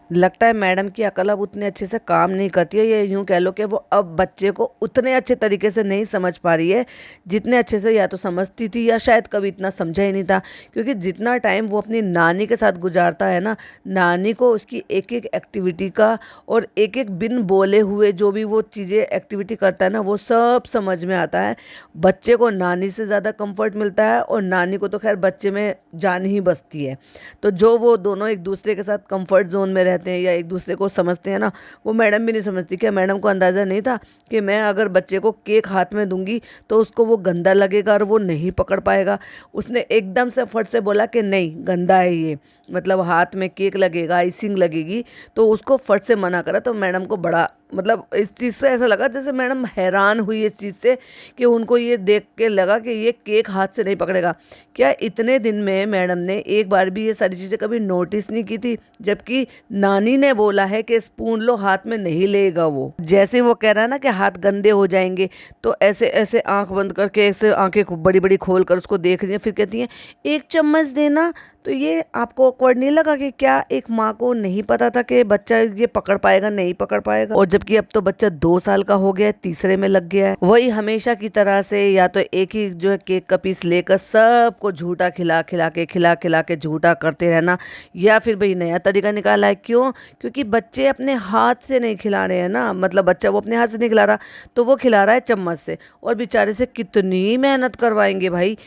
लगता है मैडम की अकल अब उतने अच्छे से काम नहीं करती है, ये यूं कह लो कि वो अब बच्चे को उतने अच्छे तरीके से नहीं समझ पा रही है जितने अच्छे से या तो समझती थी, या शायद कभी इतना समझा ही नहीं था। क्योंकि जितना टाइम वो अपनी नानी के साथ गुजारता है ना, नानी को उसकी एक एक एक्टिविटी का और एक एक बिन बोले हुए जो भी वो चीज़ें एक्टिविटी करता है ना, वो सब समझ में आता है। बच्चे को नानी से ज़्यादा कंफर्ट मिलता है, और नानी को तो खैर बच्चे में जान ही बसती है। तो जो वो दोनों एक दूसरे के साथ कंफर्ट जोन में रहते हैं या एक दूसरे को समझते हैं ना, वो मैडम भी नहीं समझती। क्या मैडम को अंदाज़ा नहीं था कि मैं अगर बच्चे को केक हाथ में दूंगी तो उसको वो गंदा लगेगा और वो नहीं पकड़ पाएगा। उसने एकदम से फट से बोला कि नहीं, गंदा है ये, मतलब हाथ में केक लगेगा, आइसिंग लगेगी, तो उसको फट से मना करा। तो मैडम को बड़ा मतलब इस चीज़ से ऐसा लगा जैसे मैडम हैरान हुई इस चीज़ से, कि उनको ये देख के लगा कि ये केक हाथ से नहीं पकड़ेगा। क्या इतने दिन में मैडम ने एक बार भी ये सारी चीज़ें कभी नोटिस नहीं की थी? जबकि नानी ने बोला है कि स्पून लो, हाथ में नहीं लेगा वो। जैसे वो कह रहा है ना कि हाथ गंदे हो जाएंगे, तो ऐसे ऐसे आंख बंद करके ऐसे आंखें खूब बड़ी बड़ी खोल कर उसको देख रही हैं, फिर कहती हैं एक चम्मच देना। तो ये आपको ऑकवर्ड नहीं लगा कि क्या एक माँ को नहीं पता था कि बच्चा ये पकड़ पाएगा नहीं पकड़ पाएगा? और जबकि अब तो बच्चा 2 साल का हो गया है, तीसरे में लग गया है। वही हमेशा की तरह से या तो एक ही जो है केक का पीस लेकर सबको झूठा खिला खिला के झूठा करते रहना, या फिर भाई नया तरीका निकाला है। क्यों? क्योंकि बच्चे अपने हाथ से नहीं खिला रहे हैं ना, मतलब बच्चा वो अपने हाथ से नहीं खिला रहा, तो वो खिला रहा है चम्मच से। और बेचारे से कितनी मेहनत करवाएंगे भाई,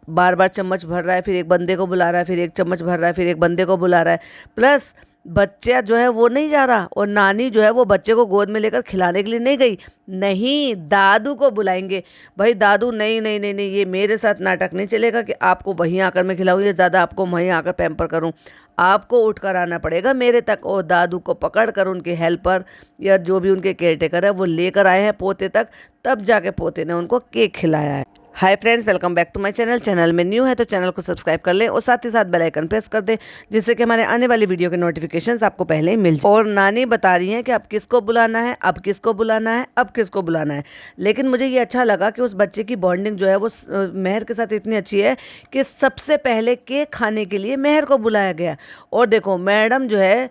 बार बार चम्मच भर रहा है, फिर एक बंदे को बुला रहा है, फिर एक चम्मच भर रहा है, फिर एक बंदे को बुला रहा है। प्लस बच्चा जो है वो नहीं जा रहा, और नानी जो है वो बच्चे को गोद में लेकर खिलाने के लिए नहीं गई। नहीं, दादू को बुलाएंगे। भाई दादू, नहीं नहीं नहीं नहीं, ये मेरे साथ नाटक नहीं चलेगा कि आपको वहीं आकर मैं खिलाऊं या ज़्यादा आपको वहीं आकर पैम्पर करूं। आपको उठ कर आना पड़ेगा मेरे तक, और दादू को पकड़ कर उनके हेल्पर या जो भी उनके केयरटेकर है वो लेकर आए हैं पोते तक, तब जाके पोते ने उनको केक खिलाया है। Hi friends, welcome back to my channel. Channel में न्यू है तो चैनल को सब्सक्राइब कर लें और साथ ही साथ बेल आइकन प्रेस कर दें, जिससे कि हमारे आने वाली वीडियो के नोटिफिकेशंस आपको पहले ही मिल जाए। और नानी बता रही हैं कि अब किसको बुलाना है, अब किसको बुलाना है, अब किसको बुलाना है। लेकिन मुझे ये अच्छा लगा कि उस बच्चे की बॉन्डिंग जो है वो मेहर के साथ इतनी अच्छी है कि सबसे पहले केक खाने के लिए मेहर को बुलाया गया। और देखो मैडम जो है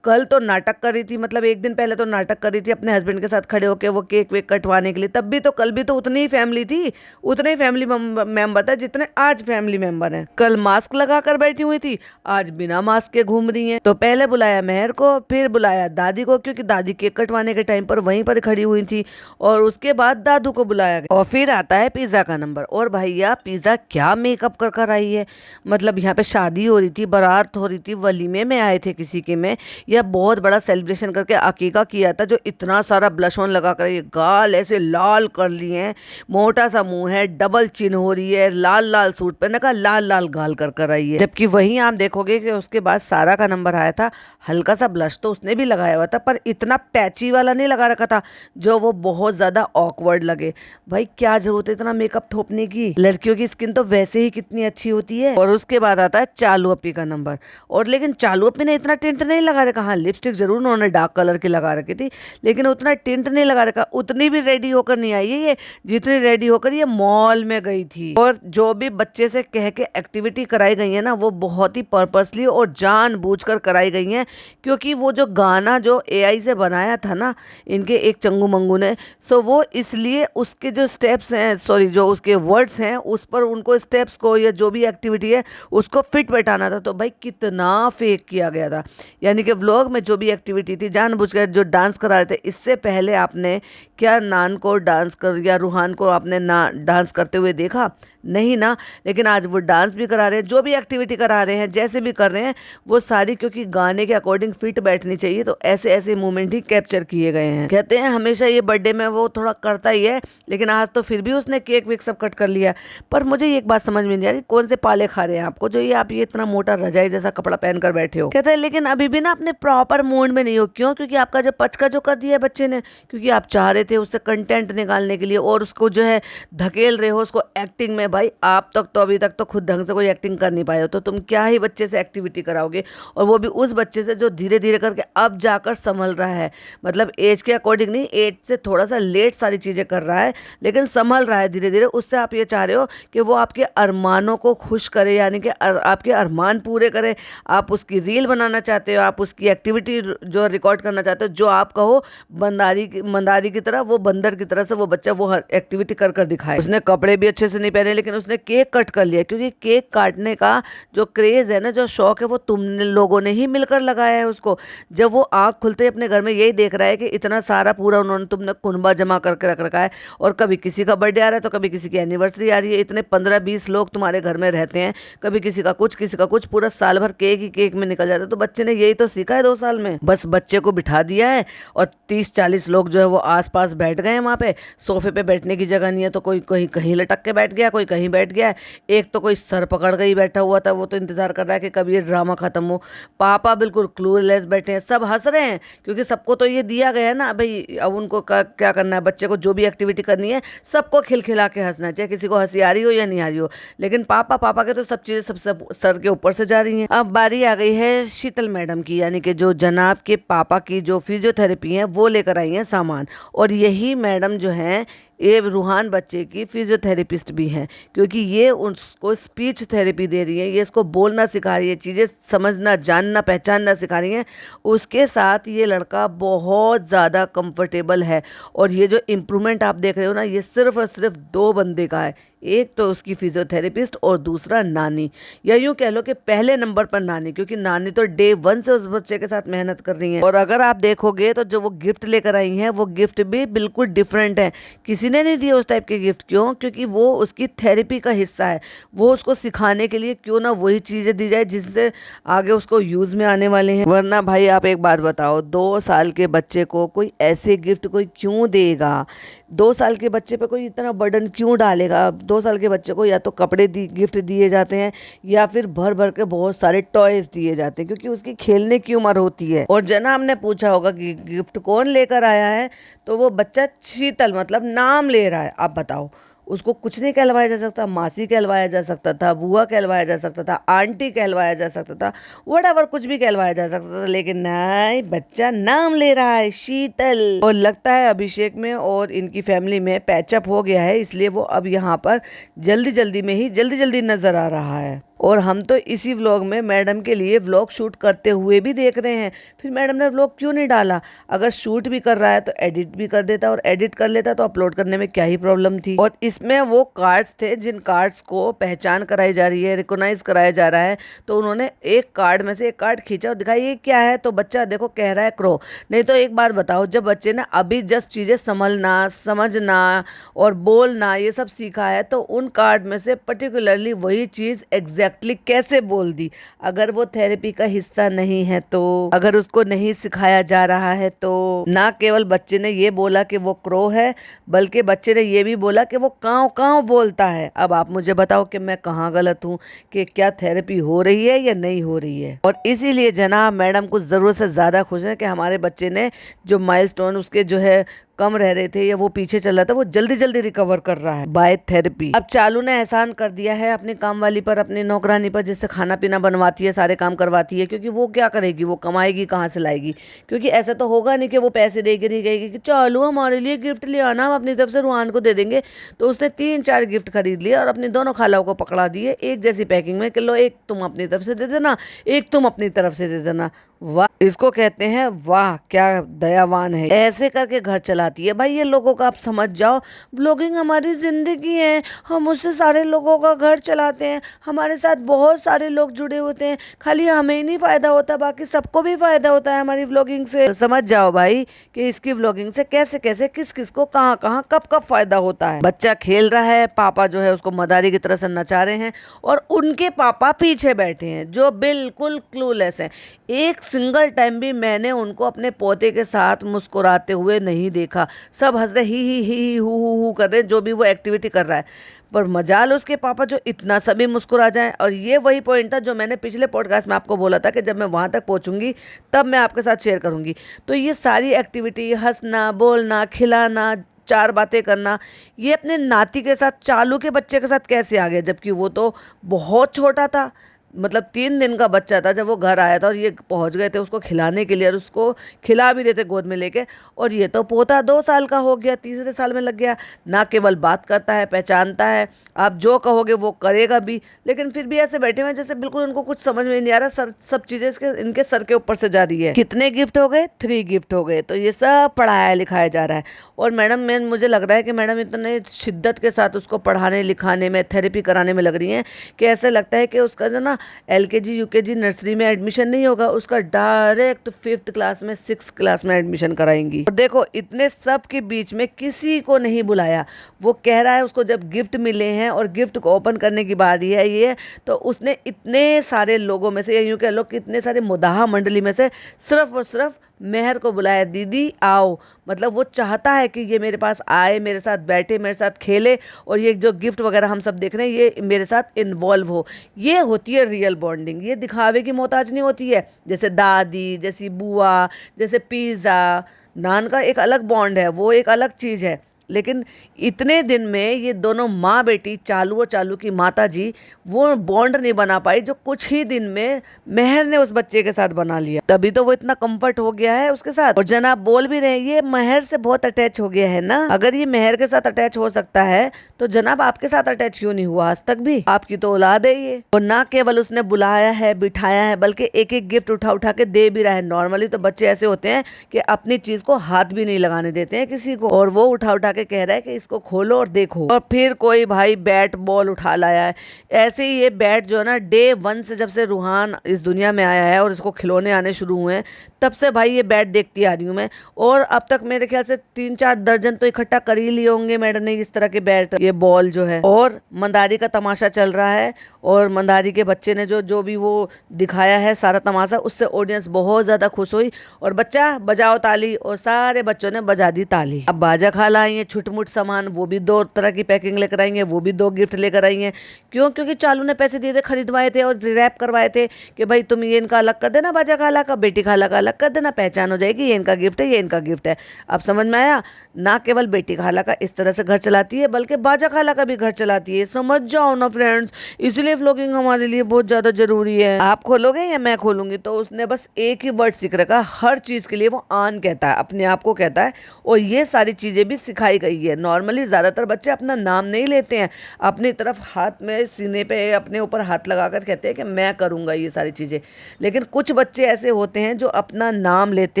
कल तो नाटक कर रही थी, मतलब एक दिन पहले तो नाटक कर रही थी अपने हस्बैंड के साथ खड़े होकर वो केक वेक कटवाने के लिए। तब भी तो कल भी तो उतनी ही फैमिली थी, उतने ही फैमिली मेंबर था जितने आज फैमिली मेंबर हैं। कल मास्क लगा कर बैठी हुई थी, आज बिना मास्क के घूम रही हैं। तो पहले बुलाया मेहर को, फिर बुलाया दादी को, क्योंकि दादी केक कटवाने के टाइम पर वहीं पर खड़ी हुई थी, और उसके बाद दादू को बुलाया गया। और फिर आता है पिज्ज़ा का नंबर। और भैया पिज़्ज़ा क्या मेकअप कर कर आई है, मतलब यहाँ पे शादी हो रही थी, बारात हो रही थी, वलीमे में आए थे किसी के में, यह बहुत बड़ा सेलिब्रेशन करके अकीका किया था, जो इतना सारा ब्लश ऑन लगा कर ये गाल ऐसे लाल कर लिए हैं, मोटा सा मुंह है, डबल चिन हो रही है, लाल लाल सूट पहने का, लाल लाल गाल कर कर आई है। जबकि वहीं आप देखोगे कि उसके बाद सारा का नंबर आया था, हल्का सा ब्लश तो उसने भी लगाया हुआ था, पर इतना पैची वाला नहीं लगा रखा था जो वो बहुत ज्यादा ऑकवर्ड लगे। भाई क्या जरूरत है इतना मेकअप थोपने की, लड़कियों की स्किन तो वैसे ही कितनी अच्छी होती है। और उसके बाद आता है चालू अपी का नंबर। और लेकिन चालू अपी ने इतना टिंट नहीं लगा रखा, हाँ लिपस्टिक जरूर उन्होंने डार्क कलर की लगा रखी थी, लेकिन उतना टिंट नहीं लगा रखा। उतनी भी रेडी होकर नहीं आई है ये, जितनी रेडी होकर ये मॉल में गई थी। और जो भी बच्चे से कह के एक्टिविटी कराई गई है ना, वो बहुत ही पर्पसली और जानबूझकर कराई गई है। क्योंकि वो जो गाना जो एआई से बनाया था ना इनके एक चंगू मंगू ने, सो वो इसलिए उसके जो स्टेप्स हैं, सॉरी जो उसके वर्ड्स हैं, उस पर उनको स्टेप्स को या जो भी एक्टिविटी है उसको फिट बैठाना था। तो भाई कितना फेक किया गया था, यानी कि व्लॉग में जो भी एक्टिविटी थी जानबूझकर जो डांस करा रहे थे। इससे पहले आपने क्या नान को डांस कर या रूहान को आपने ना डांस करते हुए देखा? नहीं ना। लेकिन आज वो डांस भी करा रहे हैं, जो भी एक्टिविटी करा रहे हैं, जैसे भी कर रहे हैं वो सारी क्योंकि गाने के अकॉर्डिंग फिट बैठनी चाहिए, तो ऐसे ऐसे मूवमेंट ही कैप्चर किए गए हैं। कहते हैं हमेशा ये बर्थडे में वो थोड़ा करता ही है, लेकिन आज तो फिर भी उसने केक वेक सब कट कर लिया। पर मुझे ये एक बात समझ में नहीं आ रही, कौन से पाले खा रहे हैं आपको जो ये आप ये इतना मोटा रजाई जैसा कपड़ा पहन कर बैठे हो। कहते हैं लेकिन अभी भी ना अपने प्रॉपर मूड में नहीं हो। क्यों? क्योंकि आपका जो पचका जो कर दिया है बच्चे ने, क्योंकि आप चाह रहे थे उससे कंटेंट निकालने के लिए और उसको जो है धकेल रहे हो उसको एक्टिंग में। हैं भाई आप तक तो अभी तक तो खुद ढंग से कोई एक्टिंग कर नहीं पाए हो, तो तुम क्या ही बच्चे से एक्टिविटी कराओगे, और वो भी उस बच्चे से जो धीरे धीरे करके अब जाकर संभल रहा है। मतलब एज के अकॉर्डिंग नहीं, एज से थोड़ा सा लेट सारी चीज़ें कर रहा है, लेकिन संभल रहा है धीरे धीरे। उससे आप ये चाह रहे हो कि वो आपके अरमानों को खुश करे, यानी कि आपके अरमान पूरे करे। आप उसकी रील बनाना चाहते हो, आप उसकी एक्टिविटी जो रिकॉर्ड करना चाहते हो, जो आप कहो मंदारी की तरह, वो बंदर की तरह से वो बच्चा वो हर एक्टिविटी कर कर दिखाए। उसने कपड़े भी अच्छे से नहीं पहने, लेकिन उसने केक कट कर लिया, क्योंकि केक काटने का जो क्रेज है ना, जो शौक है, वो तुम लोगों ने ही मिलकर लगाया है उसको। जब वो आँख खुलते ही अपने घर में यही देख रहा है कि इतना सारा पूरा उन्होंने तुमने कुनबा जमा करके रख रखा है, और कभी किसी का बर्थडे आ रहा है तो कभी किसी की एनिवर्सरी आ रही है, इतने 15-20 लोग तुम्हारे घर में रहते हैं, कभी किसी का कुछ किसी का कुछ, पूरा साल भर केक ही केक में निकल जाता है। तो बच्चे ने यही तो सीखा है 2 साल में, बस बच्चे को बिठा दिया है और 30-40 लोग जो है वो आसपास बैठ गए हैं। वहाँ पे सोफे पे बैठने की जगह नहीं है, तो कोई कहीं कहीं लटक के बैठ गया, कोई कहीं बैठ गया। एक तो कोई सर पकड़ के ही बैठा हुआ था, वो तो इंतजार कर रहा है कि कभी ये ड्रामा खत्म हो। पापा बिल्कुल क्लूलेस बैठे हैं, सब हंस रहे हैं, क्योंकि सबको तो ये दिया गया है ना भाई, अब उनको क्या करना है, बच्चे को जो भी एक्टिविटी करनी है सबको खिलखिला के हंसना चाहिए, किसी को हंसी आ रही हो या नहीं आ रही हो। लेकिन पापा के तो सब चीज़ें सबसे सर के ऊपर से जा रही हैं। अब बारी आ गई है शीतल मैडम की, यानी कि जो जनाब के पापा की जो फिजियोथेरेपी है वो लेकर आई हैं सामान। और यही मैडम जो है ये रूहान बच्चे की फिजियोथेरेपिस्ट भी हैं, क्योंकि ये उसको स्पीच थेरेपी दे रही है, ये इसको बोलना सिखा रही है, चीज़ें समझना जानना पहचानना सिखा रही हैं। उसके साथ ये लड़का बहुत ज़्यादा कंफर्टेबल है। और ये जो इम्प्रूवमेंट आप देख रहे हो ना, ये सिर्फ और सिर्फ 2 बंदे का है, एक तो उसकी फिजियोथेरेपिस्ट और दूसरा नानी, या यूँ कह लो कि पहले नंबर पर नानी, क्योंकि नानी तो डे 1 से उस बच्चे के साथ मेहनत कर रही है। और अगर आप देखोगे तो जो वो गिफ्ट लेकर आई हैं वो गिफ्ट भी बिल्कुल डिफरेंट है, किसी ने नहीं दिए उस टाइप के गिफ्ट। क्यों? क्योंकि वो उसकी थेरेपी का हिस्सा है, वो उसको सिखाने के लिए क्यों ना वही चीज़ें दी जाए जिससे आगे उसको यूज़ में आने वाले हैं। वरना भाई आप एक बात बताओ, 2 साल के बच्चे को कोई ऐसे गिफ्ट कोई क्यों देगा? 2 साल के बच्चे पे कोई इतना बर्डन क्यों डालेगा? 2 साल के बच्चे को या तो कपड़े गिफ्ट दिए जाते हैं, या फिर भर भर के बहुत सारे टॉयज दिए जाते हैं, क्योंकि उसकी खेलने की उम्र होती है। और जना हमने पूछा होगा कि गिफ्ट कौन लेकर आया है, तो वो बच्चा शीतल मतलब नाम ले रहा है। आप बताओ, उसको कुछ नहीं कहलवाया जा सकता, मासी कहलवाया जा सकता था, बुआ कहलवाया जा सकता था, आंटी कहलवाया जा सकता था, व्हाटएवर कुछ भी कहलवाया जा सकता था, लेकिन नहीं, बच्चा नाम ले रहा है शीतल। और लगता है अभिषेक में और इनकी फैमिली में पैचअप हो गया है, इसलिए वो अब यहाँ पर जल्दी जल्दी नजर आ रहा है। और हम तो इसी व्लॉग में मैडम के लिए व्लॉग शूट करते हुए भी देख रहे हैं, फिर मैडम ने व्लॉग क्यों नहीं डाला? अगर शूट भी कर रहा है तो एडिट भी कर देता, और एडिट कर लेता तो अपलोड करने में क्या ही प्रॉब्लम थी। और इसमें वो कार्ड्स थे जिन कार्ड्स को पहचान कराई जा रही है, रिकॉग्नाइज कराया जा रहा है, तो उन्होंने एक कार्ड में से एक कार्ड खींचा और दिखाई ये क्या है, तो बच्चा देखो कह रहा है क्रो। नहीं तो एक बात बताओ, जब बच्चे ने अभी जस्ट चीज़ें संभलना, समझना और बोलना ये सब सीखा है, तो उन कार्ड में से पर्टिकुलरली वही चीज़ एग्जैक्टली कैसे बोल दी? अगर वो थेरेपी का हिस्सा नहीं है तो, अगर उसको नहीं सिखाया जा रहा है तो। ना केवल बच्चे ने ये बोला कि वो क्रो है, बल्कि बच्चे ने ये भी बोला कि वो काँव काँव बोलता है। अब आप मुझे बताओ कि मैं कहाँ गलत हूँ, कि क्या थेरेपी हो रही है या नहीं हो रही है? और इसीलिए जनाब मैडम कुछ ज़रूरत से ज़्यादा खुश है कि हमारे बच्चे ने जो माइलस्टोन उसके जो है कम रह रहे थे या वो पीछे चल रहा था, वो जल्दी जल्दी रिकवर कर रहा है बाय थेरेपी। अब चालू ने एहसान कर दिया है अपनी काम वाली पर, अपनी नौकरानी पर, जिससे खाना पीना बनवाती है, सारे काम करवाती है, क्योंकि वो क्या करेगी, वो कमाएगी कहाँ से लाएगी? क्योंकि ऐसा तो होगा नहीं कि वो पैसे देगी नहीं, कहेगी कि चालू हमारे लिए गिफ्ट ले आना, हम अपनी तरफ से रूहान को दे देंगे। तो उसने 3-4 गिफ्ट खरीद लिए और अपनी दोनों खालाओं को पकड़ा दिए एक जैसी पैकिंग में कि लो, एक तुम अपनी तरफ से दे देना, एक तुम अपनी तरफ से दे देना। वाह, इसको कहते हैं वाह क्या दयावान है, ऐसे करके घर चलाती है। भाई ये लोगों का आप समझ जाओ, ब्लॉगिंग हमारी जिंदगी है, हम उससे सारे लोगों का घर चलाते हैं, हमारे साथ बहुत सारे लोग जुड़े होते हैं, खाली हमें ही नहीं फायदा होता, बाकी सबको भी फायदा होता है हमारी व्लॉगिंग से। तो समझ जाओ भाई कि इसकी व्लॉगिंग से कैसे कैसे किस किस को कहाँ कहाँ कब कब फायदा होता है। बच्चा खेल रहा है, पापा जो है उसको मदारी की तरह से नचा रहे हैं, और उनके पापा पीछे बैठे हैं जो बिल्कुल क्लूलेस हैं। एक सिंगल टाइम भी मैंने उनको अपने पोते के साथ मुस्कुराते हुए नहीं देखा। सब हंस रहे, ही हु कर रहे, जो भी वो एक्टिविटी कर रहा है। पर मजाल उसके पापा जो इतना सभी मुस्कुरा जाएं। और ये वही पॉइंट था जो मैंने पिछले पॉडकास्ट में आपको बोला था कि जब मैं वहाँ तक पहुँचूंगी तब मैं आपके साथ शेयर करूँगी। तो ये सारी एक्टिविटी, हंसना, बोलना, खिलाना, चार बातें करना, ये अपने नाती के साथ, चालू के बच्चे के साथ कैसे आ गया, जबकि वो तो बहुत छोटा था। मतलब 3 दिन का बच्चा था जब वो घर आया था और ये पहुंच गए थे उसको खिलाने के लिए, और उसको खिला भी रहे थे गोद में लेके। और ये तो पोता 2 साल का हो गया, तीसरे साल में लग गया। ना केवल बात करता है, पहचानता है, आप जो कहोगे वो करेगा भी, लेकिन फिर भी ऐसे बैठे हुए हैं जैसे बिल्कुल उनको कुछ समझ में नहीं आ रहा। सब चीज़ें इनके सर के ऊपर से जा रही है। कितने गिफ्ट हो गए? 3 गिफ्ट हो गए। तो ये सब पढ़ाया लिखाया जा रहा है। और मैडम, मुझे लग रहा है कि मैडम इतने शिद्दत के साथ उसको पढ़ाने लिखाने में, थेरेपी कराने में लग रही हैं कि ऐसा लगता है कि उसका जो ना LKG UKG नर्सरी में एडमिशन नहीं होगा, उसका डायरेक्ट 5th क्लास में 6th क्लास में एडमिशन कराएंगी। और देखो, इतने सब के बीच में किसी को नहीं बुलाया। वो कह रहा है उसको जब गिफ्ट मिले हैं और गिफ्ट को ओपन करने की बात है ये, तो उसने इतने सारे लोगों में से, या यूँ कह लो कि इतने सारे मुदाहा मंडली में से सिर्फ और सिर्फ मेहर को बुलाया, दीदी आओ। मतलब वो चाहता है कि ये मेरे पास आए, मेरे साथ बैठे, मेरे साथ खेले, और ये जो गिफ्ट वगैरह हम सब देख रहे हैं ये मेरे साथ इन्वॉल्व हो। ये होती है रियल बॉन्डिंग। ये दिखावे की मोहताज नहीं होती है, जैसे दादी, जैसी बुआ, जैसे पिज़्ज़ा नान का एक अलग बॉन्ड है, वो एक अलग चीज़ है। लेकिन इतने दिन में ये दोनों माँ बेटी, चालू और चालू की माता जी, वो बॉन्ड नहीं बना पाई जो कुछ ही दिन में मेहर ने उस बच्चे के साथ बना लिया। तभी तो वो इतना कंफर्ट हो गया है उसके साथ। और जनाब बोल भी रहे हैं ये मेहर से बहुत अटैच हो गया है ना। अगर ये मेहर के साथ अटैच हो सकता है तो जनाब आपके साथ अटैच क्यों नहीं हुआ आज तक भी? आपकी तो औलाद है ये। और ना केवल उसने बुलाया है, बिठाया है, बल्कि एक एक गिफ्ट उठा उठा के दे भी रहा है। नॉर्मली तो बच्चे ऐसे होते हैं कि अपनी चीज को हाथ भी नहीं लगाने देते हैं किसी को, और वो उठा उठा के कह रहा है कि इसको खोलो और देखो। और फिर कोई भाई बैट बॉल उठा लाया है। ऐसे ही ये बैट जो है ना, डे 1 से, जब से रूहान इस दुनिया में आया है और इसको खिलौने आने शुरू हुए हैं, तब से भाई ये बैट देखती आ रही हूँ मैं। और अब तक मेरे ख्याल से 3-4 दर्जन तो इकट्ठा कर ही लिए होंगे मैडम ने इस तरह के बैट, ये बॉल जो है। और मंदारी का तमाशा चल रहा है, और मंदारी के बच्चे ने जो भी वो दिखाया है सारा तमाशा, उससे ऑडियंस बहुत ज़्यादा खुश हुई। और बच्चा बजाओ ताली, और सारे बच्चों ने बजा दी ताली। अब बाजा खाला आई है, छुटमुट सामान, वो भी 2 तरह की पैकिंग लेकर आई है, वो भी 2 गिफ्ट लेकर आई हैं। क्यों? क्योंकि चालू ने पैसे दिए थे, खरीदवाए थे और रैप करवाए थे कि भाई तुम ये इनका अलग कर देना, बाजा खाला का, बेटी खाला का अलग कर देना, पहचान हो जाएगी, ये इनका गिफ्ट है, ये इनका गिफ्ट है। अब समझ में आया? ना केवल बेटी खाला का इस तरह से घर चलाती है, बल्कि बाजा खाला का भी घर चलाती है। समझ जाओ ना फ्रेंड्स, इसलिए व्लॉगिंग हमारे लिए बहुत ज़्यादा जरूरी है। आप खोलोगे या मैं खोलूंगी? तो उसने बस एक ही वर्ड सीख रखा, हर चीज़ के लिए वो आन कहता है, अपने आप को कहता है। और ये सारी चीज़ें भी सिखाई गई है। नॉर्मली ज़्यादातर बच्चे अपना नाम नहीं लेते हैं, अपनी तरफ हाथ में सीने पे अपने ऊपर हाथ लगाकर कहते हैं कि मैं करूँगा ये सारी चीज़ें। लेकिन कुछ बच्चे ऐसे होते हैं जो अपना नाम लेते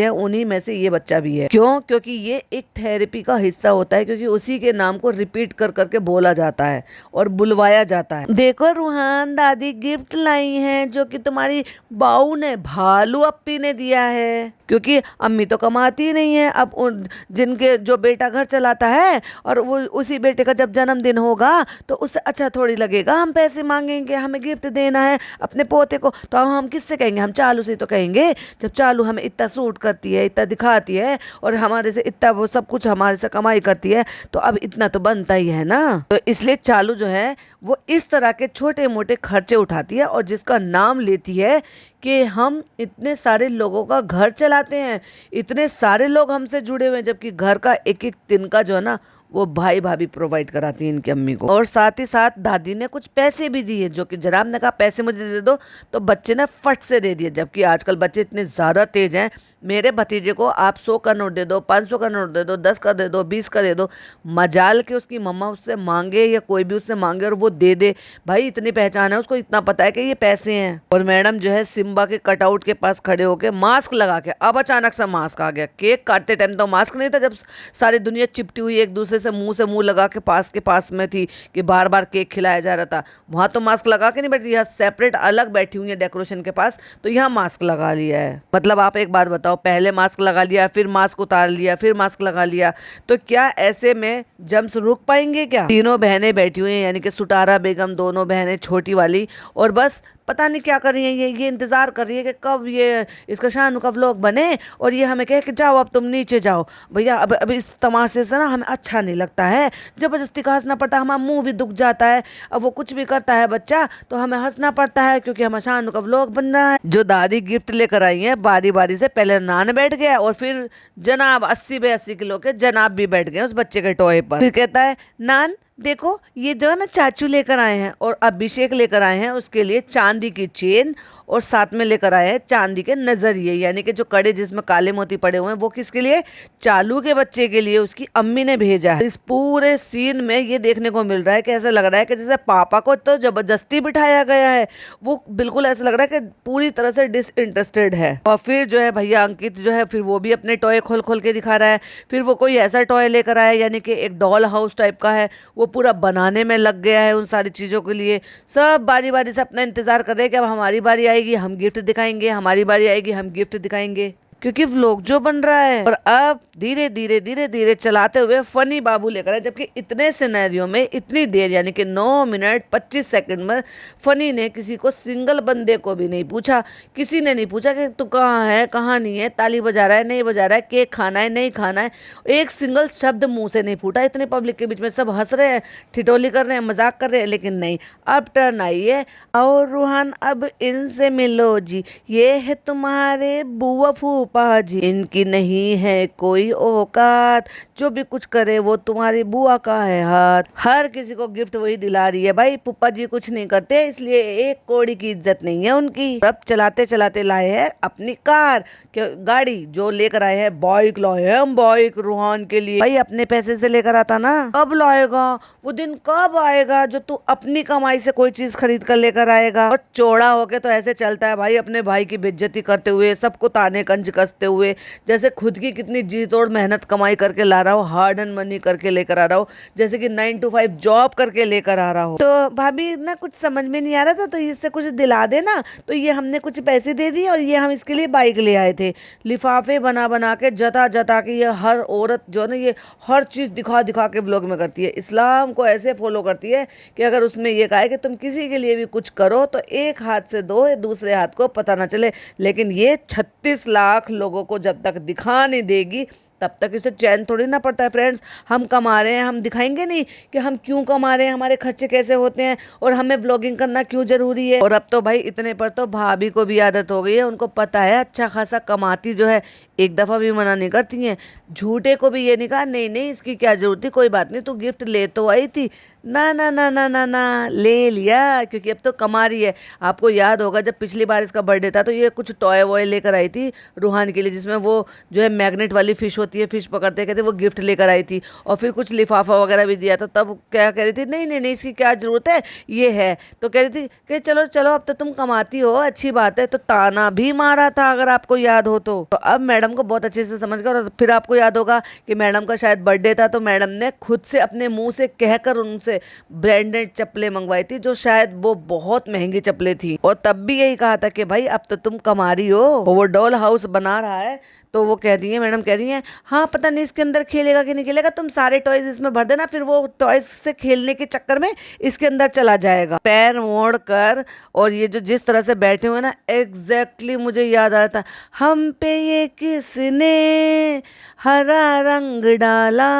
हैं, उन्हीं में से ये बच्चा भी है। क्यों? क्योंकि ये एक थेरेपी का हिस्सा होता है, क्योंकि उसी के नाम को रिपीट कर करके बोला जाता है और बुलवाया जाता है। देखो रूहान, दादी गिफ्ट लाई हैं जो कि तुम्हारी बाऊ ने, भालू अप्पी ने दिया है। क्योंकि अम्मी तो कमाती ही नहीं है। अब जिनके जो बेटा घर चलाता है और वो उसी बेटे का जब जन्मदिन होगा तो उससे अच्छा थोड़ी लगेगा हम पैसे मांगेंगे, हमें गिफ्ट देना है अपने पोते को, तो हम किससे कहेंगे? हम चालू से तो कहेंगे। जब चालू हमें इतना सूट करती है, इतना दिखाती है और हमारे से इतना वो सब कुछ हमारे से कमाई करती है, तो अब इतना तो बनता ही है ना। तो इसलिए चालू जो है वो इस तरह के छोटे मोटे खर्चे उठाती है और जिसका नाम लेती है कि हम इतने सारे लोगों का घर चलाते हैं, इतने सारे लोग हमसे जुड़े हुए हैं, जबकि घर का एक एक दिन का जो है ना वो भाई भाभी प्रोवाइड कराती है इनकी अम्मी को। और साथ ही साथ दादी ने कुछ पैसे भी दिए, जो कि जनाब ने कहा पैसे मुझे दे दो, तो बच्चे ने फट से दे दिए। जबकि आजकल बच्चे इतने ज़्यादा तेज हैं, मेरे भतीजे को आप 100 का नोट दे दो, 500 का नोट दे दो, 10 का दे दो, 20 का दे दो, मजाल के उसकी मम्मा उससे मांगे या कोई भी उससे मांगे और वो दे दे। भाई इतनी पहचान है उसको, इतना पता है कि ये पैसे हैं। और मैडम जो है सिम्बा के कटआउट के पास खड़े होके मास्क लगा के, अब अचानक से मास्क आ गया। केक काटते टाइम तो मास्क नहीं था, जब सारी दुनिया चिपटी हुई एक दूसरे से मुंह लगा के पास में थी कि बार बार केक खिलाया जा रहा था, वहां तो मास्क लगा के नहीं बैठी, यहाँ सेपरेट अलग बैठी हुई है डेकोरेशन के पास, तो यहाँ मास्क लगा लिया है। मतलब आप एक बात बताओ, पहले मास्क लगा लिया, फिर मास्क उतार लिया, फिर मास्क लगा लिया, तो क्या ऐसे में जम्स रुक पाएंगे क्या? तीनों बहनें बैठी हुई हैं, यानी कि सुटारा बेगम, दोनों बहनें छोटी वाली, और बस पता नहीं क्या कर रही है, ये इंतजार कर रही है कि कब ये इसका शानू का व्लॉग बने और ये हमें कहे कि जाओ अब तुम नीचे जाओ। भैया अब इस तमाशे से ना हमें अच्छा नहीं लगता है, जबरदस्ती का हंसना पड़ता है, हमारा मुंह भी दुख जाता है। अब वो कुछ भी करता है बच्चा तो हमें हंसना पड़ता है क्योंकि हमारा शानू का व्लॉग बन रहा है। जो दादी गिफ्ट लेकर आई है बारी बारी से, पहले नान बैठ गया और फिर जनाब 80 किलो के जनाब भी बैठ गए उस बच्चे के टॉय पर। फिर कहता है नान देखो ये जो है ना चाचू लेकर आए हैं और अभिषेक लेकर आए हैं उसके लिए चांदी की चेन और साथ में लेकर आए हैं चांदी के नजरिए, यानी कि जो कड़े जिसमें काले मोती पड़े हुए हैं वो किसके लिए, चालू के बच्चे के लिए उसकी अम्मी ने भेजा है। इस पूरे सीन में ये देखने को मिल रहा है कि ऐसा लग रहा है कि जैसे पापा को तो जबरदस्ती बिठाया गया है, वो बिल्कुल ऐसा लग रहा है कि पूरी तरह से डिसइंटरेस्टेड है। और फिर जो है भैया अंकित जो है फिर वो भी अपने टॉय खोल खोल के दिखा रहा है। फिर वो कोई ऐसा टॉय लेकर आया यानी कि एक डॉल हाउस टाइप का है, वो पूरा बनाने में लग गया है उन सारी चीज़ों के लिए। सब बारी बारी से अपना इंतजार कर रहे हैं कि अब हमारी बारी आएगी हम गिफ्ट दिखाएंगे, हमारी बारी आएगी हम गिफ्ट दिखाएंगे, क्योंकि व्लॉग जो बन रहा है। और अब धीरे धीरे धीरे धीरे चलाते हुए फनी बाबू लेकर आए, जबकि इतने सिनेरियो में इतनी देर यानी कि 9 मिनट 25 सेकंड में फनी ने किसी को सिंगल बंदे को भी नहीं पूछा, किसी ने नहीं पूछा कि तू कहाँ है कहाँ नहीं है, ताली बजा रहा है नहीं बजा रहा है, केक खाना है नहीं खाना है, एक सिंगल शब्द मुंह से नहीं फूटा। इतने पब्लिक के बीच में सब हंस रहे हैं, ठिठोली कर रहे हैं, मजाक कर रहे हैं, लेकिन नहीं। अब टर्न आई है और रूहान अब इनसे मिलो जी, ये है तुम्हारे बुआ फूफा जी, इनकी नहीं है कोई औकात, जो भी कुछ करे वो तुम्हारी बुआ का है हाथ। हर किसी को गिफ्ट वही दिला रही है, भाई पुप्पा जी कुछ नहीं करते इसलिए एक कौड़ी की इज्जत नहीं है उनकी। अब चलाते चलाते लाए हैं अपनी कार गाड़ी, जो लेकर आए हैं बाइक लाए हैं हम, बाइक रूहान के लिए। भाई अपने पैसे से लेकर आता ना, कब लाएगा वो दिन, कब आएगा जो तू अपनी कमाई से कोई चीज खरीद कर लेकर आएगा। और चौड़ा होके तो ऐसे चलता है भाई, अपने भाई की बेइज्जती करते हुए, सबको ताने कंज कसते हुए, जैसे खुद की कितनी जी तोड़ मेहनत कमाई करके ला रहा हो, हार्ड एंड मनी करके लेकर आ रहा हो, जैसे कि 9 to 5 जॉब करके लेकर आ रहा हो। तो भाभी ना कुछ समझ में नहीं आ रहा था तो इससे कुछ दिला देना, तो ये हमने कुछ पैसे दे दिए और ये हम इसके लिए बाइक ले आए थे। लिफाफे बना बना के जता जता के ये हर औरत जो है ना ये हर चीज़ दिखा दिखा के व्लॉग में करती है। इस्लाम को ऐसे फॉलो करती है कि अगर उसमें ये कहा है कि तुम किसी के लिए भी कुछ करो तो एक हाथ से दो, दूसरे हाथ को पता ना चले। लेकिन ये 36 लाख लोगों को जब तक दिखा नहीं देगी तब तक इसे चैन थोड़ी ना पड़ता है। फ्रेंड्स, हम कमा रहे हैं, हम दिखाएंगे नहीं कि हम क्यों कमा रहे हैं, हमारे खर्चे कैसे होते हैं और हमें व्लॉगिंग करना क्यों जरूरी है। और अब तो भाई इतने पर तो भाभी को भी आदत हो गई है, उनको पता है अच्छा खासा कमाती जो है, एक दफ़ा भी मना नहीं करती हैं। झूठे को भी ये नहीं कहा नहीं नहीं इसकी क्या जरूरत थी, कोई बात नहीं तू गिफ्ट ले तो आई थी, ना ना ना ना ना ना ले लिया, क्योंकि अब तो कमा रही है। आपको याद होगा जब पिछली बार इसका बर्थडे था तो ये कुछ टॉय वॉय लेकर आई थी रूहान के लिए, जिसमें वो जो है मैग्नेट वाली फिश होती है, फिश पकड़ते कहते वो गिफ्ट लेकर आई थी। और फिर कुछ लिफाफा वगैरह भी दिया था, तब क्या कह रही थी नहीं नहीं नहीं इसकी क्या ज़रूरत है, ये है। तो कह रही थी कि चलो चलो अब तो तुम कमाती हो अच्छी बात है, तो ताना भी मारा था अगर आपको याद हो तो। अब मैडम को बहुत अच्छे से समझ कर, और फिर आपको याद होगा कि मैडम का शायद बर्थडे था तो मैडम ने खुद से अपने मुंह से कहकर उनसे ब्रांडेड चप्पलें मंगवाई थी, जो शायद वो बहुत महंगी चप्पलें थी। और तब भी यही कहा था कि भाई अब तो तुम कमा रही हो, वो डॉल हाउस बना रहा है। तो वो कह दी है मैडम कह रही है हाँ पता नहीं इसके अंदर खेलेगा कि नहीं खेलेगा, तुम सारे टॉयज इसमें भर देना, फिर वो टॉयज से खेलने के चक्कर में इसके अंदर चला जाएगा। पैर मोड़ कर और ये जो जिस तरह से बैठे हुए ना, एग्जैक्टली मुझे याद आ रहा था, हम पे ये किसने हरा रंग डाला,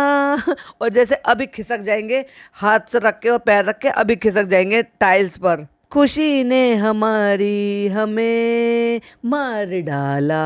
और जैसे अभी खिसक जाएंगे, हाथ से रख के और पैर रख के अभी खिसक जाएंगे टाइल्स पर। खुशी ने हमारी हमें मार डाला,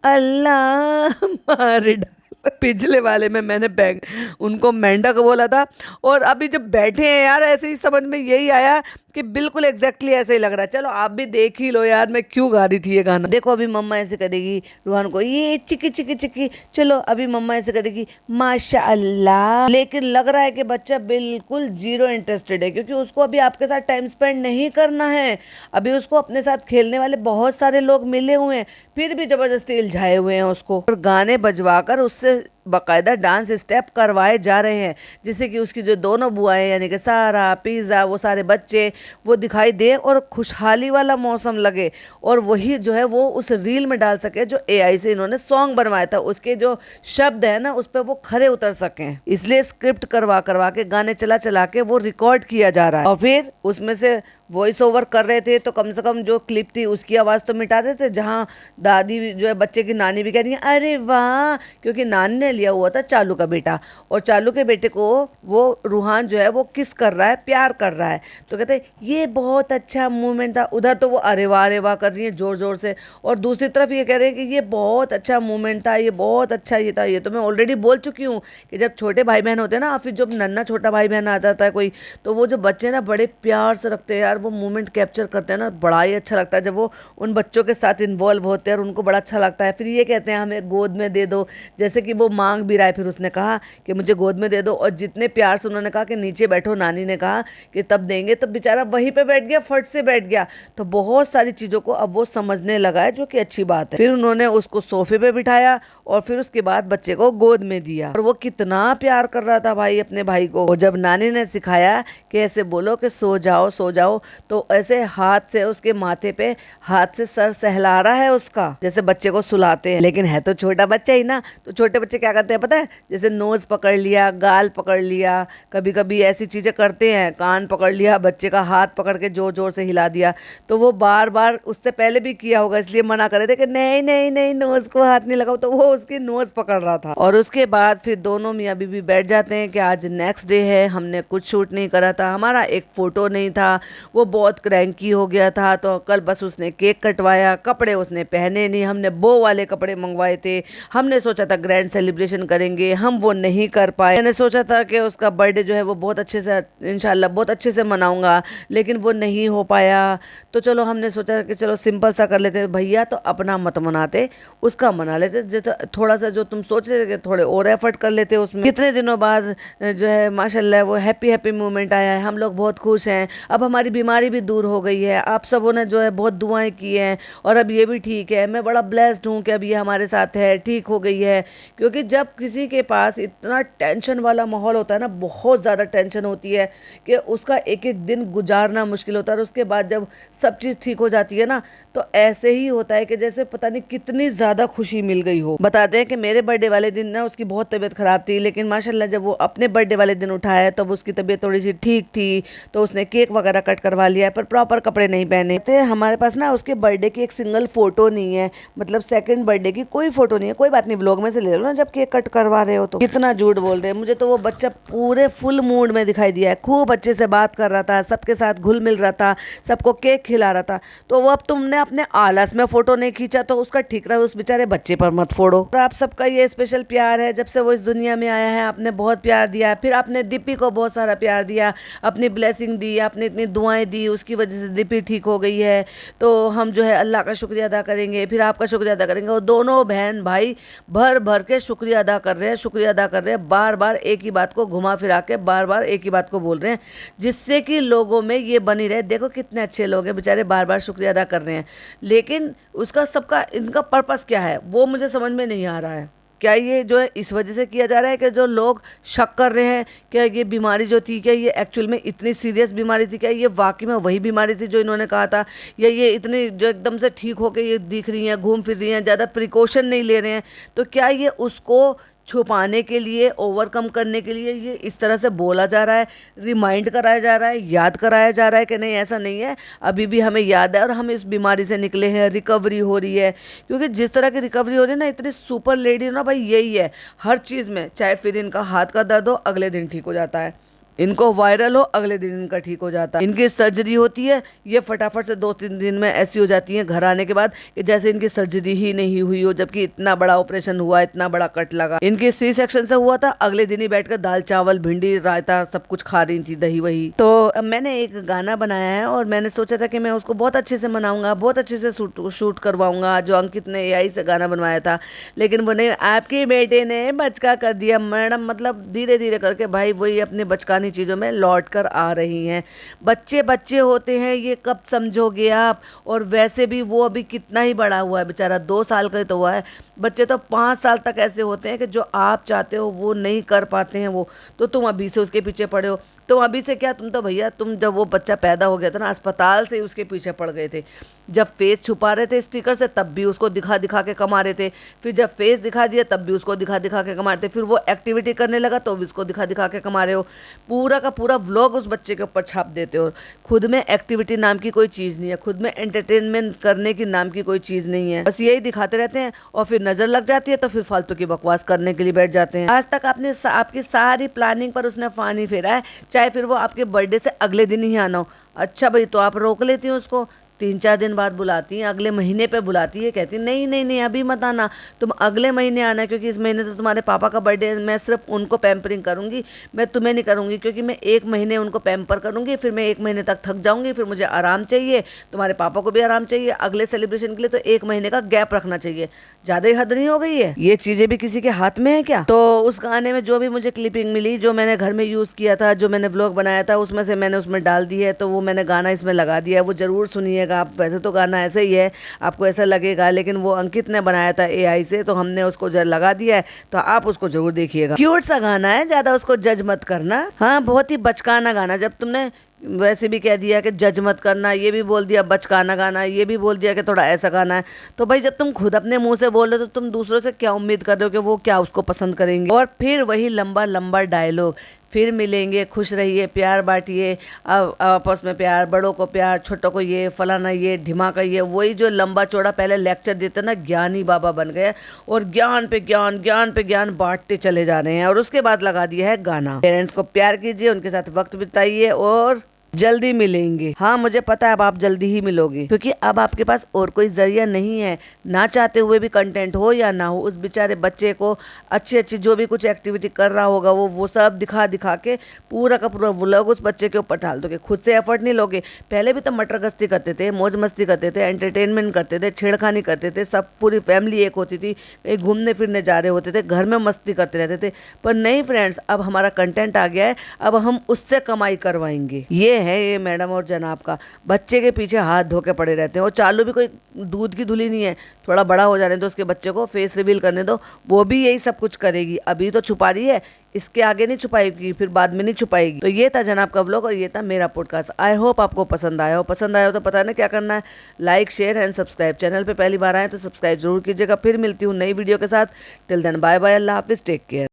अल्लाह मार डाला। पिछले वाले में मैंने उनको मेंढक बोला था, और अभी जब बैठे हैं यार ऐसे ही समझ में यही आया कि बिल्कुल एग्जैक्टली ऐसे ही लग रहा है। चलो आप भी देख ही लो यार, मैं क्यों गा रही थी ये गाना। देखो अभी मम्मा ऐसे करेगी रूहान को, ये चिकी चिकी चिकी, चलो अभी मम्मा ऐसे करेगी माशाअल्लाह। लेकिन लग रहा है कि बच्चा बिल्कुल जीरो इंटरेस्टेड है, क्योंकि उसको अभी आपके साथ टाइम स्पेंड नहीं करना है। अभी उसको अपने साथ खेलने वाले बहुत सारे लोग मिले हुए हैं, फिर भी जबरदस्ती इल्झाए हुए हैं उसको, और गाने बजवा कर उससे बाकायदा डांस स्टेप करवाए जा रहे हैं, जिससे कि उसकी जो दोनों बुआएं यानी कि सारा, पिज़्ज़ा, वो सारे बच्चे वो दिखाई दे और खुशहाली वाला मौसम लगे, और वही जो है वो उस रील में डाल सके जो एआई से इन्होंने सॉन्ग बनवाया था, उसके जो शब्द है ना उस पर वो खरे उतर सकें। इसलिए स्क्रिप्ट करवा करवा के, गाने चला चला के वो रिकॉर्ड किया जा रहा है, और फिर उसमें से वॉइस ओवर कर रहे थे, तो कम से कम जो क्लिप थी उसकी आवाज़ तो मिटा देते, जहाँ दादी जो है बच्चे की नानी भी कह रही है अरे वाह, क्योंकि नानी ने लिया हुआ था चालू का बेटा, और चालू के बेटे को वो रूहान जो है वो किस कर रहा है, प्यार कर रहा है, तो कहते ये बहुत अच्छा मूवमेंट था। उधर तो वो अरे वाह कर रही है ज़ोर ज़ोर से, और दूसरी तरफ ये कह रहे हैं कि ये बहुत अच्छा मूवमेंट था, ये बहुत अच्छा ये था। ये तो मैं ऑलरेडी बोल चुकी हूँ कि जब छोटे भाई बहन होते हैं ना, फिर जब नन्ना छोटा भाई बहन आ जाता है कोई, तो वो जो बच्चे ना बड़े प्यार से रखते हैं यार, वो मोमेंट कैप्चर करते हैं ना, बड़ा ही अच्छा लगता है जब वो उन बच्चों के साथ इन्वॉल्व होते हैं और उनको बड़ा अच्छा लगता है। फिर ये कहते हैं हमें गोद में दे दो, जैसे कि वो मांग भी रहा है, फिर उसने कहा कि मुझे गोद में दे दो, और जितने प्यार से उन्होंने कहा कि नीचे बैठो, नानी ने कहा कि तब देंगे, तब बेचारा वहीं पे बैठ गया, फट से बैठ गया। तो बहुत सारी चीज़ों को अब वो समझने लगा है, जो कि अच्छी बात है। फिर उन्होंने उसको सोफे पे बिठाया और फिर उसके बाद बच्चे को गोद में दिया, और वो कितना प्यार कर रहा था भाई अपने भाई को। और जब नानी ने सिखाया कि ऐसे बोलो कि सो जाओ सो जाओ, तो ऐसे हाथ से उसके माथे पे हाथ से सर सहला रहा है उसका, जैसे बच्चे को सुलाते हैं। लेकिन है तो छोटा बच्चा ही ना, तो छोटे बच्चे क्या करते हैं पता है, जैसे नोज पकड़ लिया, गाल पकड़ लिया, कभी कभी ऐसी चीजें करते हैं, कान पकड़ लिया, बच्चे का हाथ पकड़ के जोर जोर से हिला दिया। तो वो बार बार उससे पहले भी किया होगा, इसलिए मना कर रहे थे कि नहीं नहीं नहीं, नोज को हाथ नहीं लगाओ, तो वो उसकी नोज पकड़ रहा था। और उसके बाद फिर दोनों मियाँ बीवी बैठ जाते हैं कि आज नेक्स्ट डे है, हमने कुछ शूट नहीं करा था, हमारा एक फोटो नहीं था, वो बहुत क्रैंकी हो गया था, तो कल बस उसने केक कटवाया, कपड़े उसने पहने नहीं, हमने बो वाले कपड़े मंगवाए थे, हमने सोचा था ग्रैंड सेलिब्रेशन करेंगे, हम वो नहीं कर पाए। मैंने सोचा था कि उसका बर्थडे जो है वो बहुत अच्छे से, इंशाल्लाह बहुत अच्छे से मनाऊंगा, लेकिन वो नहीं हो पाया। तो चलो हमने सोचा कि चलो सिंपल सा कर लेते, भैया तो अपना मत मनाते, उसका मना लेते, थोड़ा सा जो तुम सोच रहे थे कि थोड़े और एफर्ट कर लेते उसमें। कितने दिनों बाद जो है माशाल्लाह वो हैप्पी हैप्पी मोमेंट आया है, हम लोग बहुत खुश हैं, अब हमारी बीमारी भी दूर हो गई है, आप सबों ने जो है बहुत दुआएं की हैं, और अब ये भी ठीक है, मैं बड़ा ब्लेस्ड हूँ कि अब ये हमारे साथ है, ठीक हो गई है। क्योंकि जब किसी के पास इतना टेंशन वाला माहौल होता है ना, बहुत ज़्यादा टेंशन होती है कि उसका एक एक दिन गुजारना मुश्किल होता है, और उसके बाद जब सब चीज़ ठीक हो जाती है ना, तो ऐसे ही होता है कि जैसे पता नहीं कितनी ज़्यादा खुशी मिल गई हो। बताते हैं कि मेरे बर्थडे वाले दिन ना उसकी बहुत तबीयत ख़राब थी, लेकिन माशाल्लाह जब वो अपने बर्थडे वाले दिन उठाया तब उसकी तबीयत थोड़ी सी ठीक थी, तो उसने केक वगैरह कट करवा लिया है, पर प्रॉपर कपड़े नहीं पहने थे। हमारे पास ना उसके बर्थडे की एक सिंगल फोटो नहीं है, मतलब सेकंड बर्थडे की कोई फोटो नहीं है। कोई बात नहीं, व्लॉग में से ले लो ना जब केक कट करवा रहे हो तो। कितना झूठ बोल रहे हैं, मुझे तो वो बच्चा पूरे फुल मूड में दिखाई दिया है, खूब अच्छे से बात कर रहा था, सबके साथ घुल मिल रहा था, सबको केक खिला रहा था। तो वो अब तुमने अपने आलस में फोटो नहीं खींचा तो उसका ठीक रहा, उस बेचारे बच्चे पर मत फोड़ो। और आप सबका ये स्पेशल प्यार है, जब से वो इस दुनिया में आया है आपने बहुत प्यार दिया, फिर आपने दीपी को बहुत सारा प्यार दिया, अपनी ब्लेसिंग दी, आपने इतनी दुआएं दी, उसकी वजह से दीपी ठीक हो गई है। तो हम जो है अल्लाह का शुक्रिया अदा करेंगे, फिर आपका शुक्रिया अदा करेंगे, और दोनों बहन भाई भर भर के शुक्रिया अदा कर रहे हैं, शुक्रिया अदा कर रहे हैं, बार बार एक ही बात को घुमा फिरा के बार बार एक ही बात को बोल रहे हैं, जिससे कि लोगों में ये बनी रहे, देखो कितने अच्छे लोग हैं बेचारे, बार बार शुक्रिया अदा कर रहे हैं। लेकिन उसका सबका इनका पर्पस क्या है वो मुझे समझ में नहीं आ रहा है। क्या ये जो है इस वजह से किया जा रहा है कि जो लोग शक कर रहे हैं क्या ये बीमारी जो थी, क्या ये एक्चुअल में इतनी सीरियस बीमारी थी, क्या ये वाकई में वही बीमारी थी जो इन्होंने कहा था, या ये इतनी जो एकदम से ठीक होके ये दिख रही हैं, घूम फिर रही हैं, ज़्यादा प्रिकॉशन नहीं ले रहे हैं, तो क्या ये उसको छुपाने के लिए, ओवरकम करने के लिए ये इस तरह से बोला जा रहा है, रिमाइंड कराया जा रहा है, याद कराया जा रहा है कि नहीं ऐसा नहीं है, अभी भी हमें याद है और हम इस बीमारी से निकले हैं, रिकवरी हो रही है। क्योंकि जिस तरह की रिकवरी हो रही है ना, इतनी सुपर लेडी ना भाई, यही है हर चीज़ में, चाहे फिर इनका हाथ का दर्द हो अगले दिन ठीक हो जाता है, इनको वायरल हो अगले दिन इनका ठीक हो जाता है, इनकी सर्जरी होती है ये फटाफट से 2-3 दिन में ऐसी हो जाती है घर आने के बाद कि जैसे इनकी सर्जरी ही नहीं हुई हो, जबकि इतना बड़ा ऑपरेशन हुआ, इतना बड़ा कट लगा। इनकी सी सेक्शन से हुआ था, अगले दिन ही बैठकर दाल चावल भिंडी रायता सब कुछ खा रही थी, दही वही। तो मैंने एक गाना बनाया है और मैंने सोचा था कि मैं उसको बहुत अच्छे से मनाऊंगा, बहुत अच्छे से शूट करवाऊंगा, जो अंकित ने एआई से गाना बनवाया था, लेकिन वो नहीं, आपके बेटे ने बचका कर दिया मैडम, मतलब धीरे धीरे करके भाई वही अपने बचकाने पुरानी चीज़ों में लौट कर आ रही हैं। बच्चे बच्चे होते हैं, ये कब समझोगे आप। और वैसे भी वो अभी कितना ही बड़ा हुआ है बेचारा, 2 साल का ही तो हुआ है। बच्चे तो 5 साल तक ऐसे होते हैं कि जो आप चाहते हो वो नहीं कर पाते हैं वो, तो तुम अभी से उसके पीछे पड़े हो। तुम अभी से क्या, तुम तो भैया, तुम जब वो बच्चा पैदा हो गया था ना, अस्पताल से ही उसके पीछे पड़ गए थे। जब फेस छुपा रहे थे स्टिकर से तब भी उसको दिखा दिखा के कमा रहे थे, फिर जब फेस दिखा दिया तब भी उसको दिखा दिखा के कमा रहे थे, फिर वो एक्टिविटी करने लगा तो भी उसको दिखा दिखा के कमा रहे हो। पूरा का पूरा व्लॉग उस बच्चे के ऊपर छाप देते हो। खुद में एक्टिविटी नाम की कोई चीज़ नहीं है, खुद में एंटरटेनमेंट करने की नाम की कोई चीज़ नहीं है, बस यही दिखाते रहते हैं। और फिर नज़र लग जाती है तो फिर फालतू की बकवास करने के लिए बैठ जाते हैं। आज तक आपकी सारी प्लानिंग पर उसने पानी फेरा है, चाहे फिर वो आपके बर्थडे से अगले दिन ही आना हो। अच्छा भाई, तो आप रोक लेती हैं उसको, 3-4 दिन बाद बुलाती हैं, अगले महीने पे बुलाती है, कहती है नहीं नहीं नहीं अभी मत आना, तुम अगले महीने आना, क्योंकि इस महीने तो तुम्हारे पापा का बर्थडे है, मैं सिर्फ उनको पैम्परिंग करूँगी, मैं तुम्हें नहीं करूँगी, क्योंकि मैं 1 महीने उनको पैम्पर करूँगी, फिर मैं 1 महीने तक थक जाऊँगी, फिर मुझे आराम चाहिए, तुम्हारे पापा को भी आराम चाहिए, अगले सेलिब्रेशन के लिए तो 1 महीने का गैप रखना चाहिए। ज़्यादा ही हद नहीं हो गई है? ये चीज़ें भी किसी के हाथ में है क्या? तो उस गाने में जो भी मुझे क्लिपिंग मिली, जो मैंने घर में यूज़ किया था, जो मैंने व्लॉग बनाया था, उसमें से मैंने उसमें डाल दी है, तो वो मैंने गाना इसमें लगा दिया है, वो ज़रूर सुनिएगा आप। वैसे तो गाना ऐसे ही है, आपको ऐसा लगेगा, लेकिन वो अंकित ने बनाया था एआई से, तो हमने उसको लगा दिया है, तो आप उसको जरूर देखिएगा। क्यूट सा गाना है, ज़्यादा उसको जज मत करना। हाँ, बहुत ही बचकाना गाना। जब तुमने वैसे भी कह दिया कि जज मत करना, ये भी बोल दिया बचकाना गाना, ये भी बोल दिया कि थोड़ा ऐसा गाना है, तो भाई जब तुम खुद अपने मुंह से बोल रहे हो तो तुम दूसरों से क्या उम्मीद कर रहे हो कि वो क्या उसको पसंद करेंगे। और फिर वही लंबा लंबा डायलॉग, फिर मिलेंगे, खुश रहिए, प्यार बांटिए, आपस में प्यार, बड़ों को प्यार, छोटों को ये, फलाना ये, ढिमाका ये, वही जो लंबा चौड़ा पहले लेक्चर देते ना, ज्ञानी बाबा बन गए और ज्ञान पे ज्ञान, ज्ञान पे ज्ञान बांटते चले जा रहे हैं। और उसके बाद लगा दिया है गाना। पेरेंट्स को प्यार कीजिए, उनके साथ वक्त बिताइए और जल्दी मिलेंगे। हाँ, मुझे पता है अब आप जल्दी ही मिलोगे, क्योंकि अब आपके पास और कोई जरिया नहीं है। ना चाहते हुए भी कंटेंट हो या ना हो, उस बेचारे बच्चे को अच्छी अच्छी जो भी कुछ एक्टिविटी कर रहा होगा वो सब दिखा दिखा के पूरा का पूरा व्लॉग उस बच्चे के ऊपर डाल दोगे। खुद से एफर्ट नहीं लोगे। पहले भी तो मटर गश्ती करते थे, मौज मस्ती करते थे, एंटरटेनमेंट करते थे, छेड़खानी करते थे, सब पूरी फैमिली एक होती थी, कहीं घूमने फिरने जा रहे होते थे, घर में मस्ती करते रहते थे। पर नहीं फ्रेंड्स, अब हमारा कंटेंट आ गया है, अब हम उससे कमाई करवाएंगे। ये है ये मैडम और जनाब का, बच्चे के पीछे हाथ धो के पड़े रहते हैं। और चालू भी कोई दूध की धुली नहीं है, थोड़ा बड़ा हो जाने दो उसके बच्चे को, फेस रिवील करने दो, वो भी यही सब कुछ करेगी। अभी तो छुपा रही है, इसके आगे नहीं छुपाएगी, फिर बाद में नहीं छुपाएगी। तो ये था जनाब का व्लॉग और ये था मेरा पॉडकास्ट। आई होप आपको पसंद आया हो। पसंद आया हो तो पता है ना क्या करना है, like share and subscribe. Channel पे पहली बार आए तो सब्सक्राइब जरूर कीजिएगा। फिर मिलती हूँ नई वीडियो के साथ। टिल देन बाय बाय, अल्लाह हाफिज़, टेक केयर।